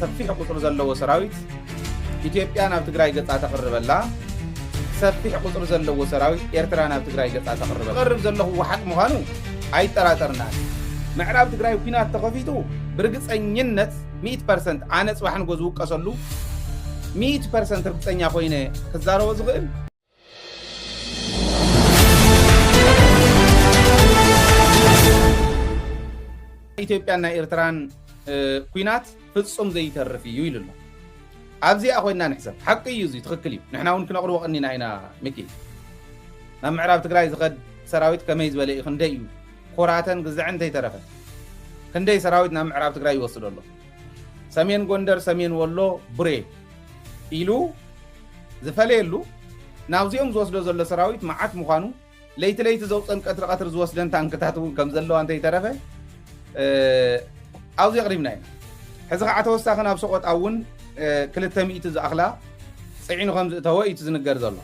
ሰፊሕ ቁጥር ዘለዎ ሰራዊት ኢትዮጵያ ናብ ትግራይ ገጻ ተቕርበላ ሰፊሕ ቁጥር ዘለዎ ሰራዊት ኤርትራ ናብ ትግራይ ገጻ ተቕርበላ ቅርብ ዘለኹ ወሓጥ ምዃኑ ኣይጠራጠርናን ምዕራብ ትግራይ ኩናት ተኸፊቱ ብርግፀኝነት 100% ኣነ ጽባሕ ንጎ ዝውቀሰሉ 100% ርግፀኛ ኮይነ ክዛረቦ ዝኽእል ኢትዮጵያና ኤርትራን ኩናት ፍጹም ዘይተርፍ እዩ ኢሉሎ ኣብዚኣ ኮይና ንሕሰብ ሓቂ እዩ እዚ ትኽክል እዩ ንሕና እውን ክነቕርቦ ቀኒና ኢና ሚኪ ናብ ምዕራብ ትግራይ ዝኸድ ሰራዊት ከመይ ዝበለ እዩ ክንደይ እዩ ኮራተን ግዝዕን እንተይተረፈ ክንደይ ሰራዊት ናብ ምዕራብ ትግራይ ይወስዶ ኣሎ ሰሜን ጎንደር ሰሜን ወሎ ቡሬ ኢሉ ዝፈለየሉ ናብዚኦም ዝወስዶ ዘሎ ሰራዊት መዓት ምዃኑ ለይቲ ለይቲ ዘውፀን ቀትሪ ዝወስደን ታንክታት እውን ከም ዘለዋ እንተይተረፈ ኣብዚ ቅሪብና ኢና ሕዚ ከዓ ተወሳኺ ናብ ሰቆጣ እውን 200 ዝኣኽላ ፅዒኑ ከም ዝእተወ እዩ ዝንገር ዘሎ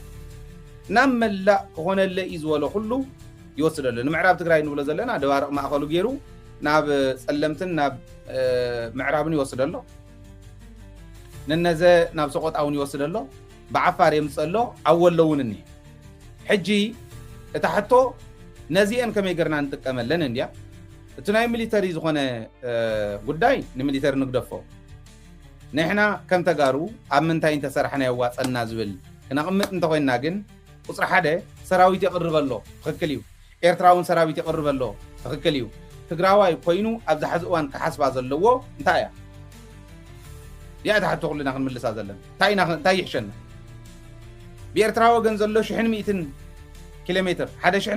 ናብ መላእ ክኾነለ እዩ ዝበሎ ኩሉ ይወስዶ ኣሎ ንምዕራብ ትግራይ ንብሎ ዘለና ደባርቕ ማእኸሉ ገይሩ ናብ ጸለምትን ናብ ምዕራብን ይወስዶ ኣሎ ነነዘ ናብ ሰቆጣ እውን ይወስዶ ኣሎ ብዓፋር የምፅእ ኣሎ ኣብ ወሎ እውን እኒሄ ሕጂ እታ ሕቶ ነዚአን ከመይ ጌርና ንጥቀመለን እንድያ እቲ ናይ ሚሊተሪ ዝኾነ ጉዳይ ንሚሊተሪ ንግደፎ ንሕና ከም ተጋሩ ኣብ ምንታይ እንተሰርሐና የዋፀና ዝብል ክነቕምጥ እንተኮይንና ግን ቁፅሪ ሓደ ሰራዊት የቕርብ ኣሎ ትኽክል እዩ ኤርትራውን ሰራዊት የቕርብ ኣሎ ትኽክል እዩ ትግራዋይ ኮይኑ ኣብ ዝሓዚ እዋን ክሓስባ ዘለዎ እንታይ እያ ያ እታ ሕቶ ኩልና ክንምልሳ ዘለና እንታይ ይሕሸና ብኤርትራ ወገን ዘሎ 100 ኪሎ ሜትር 1,000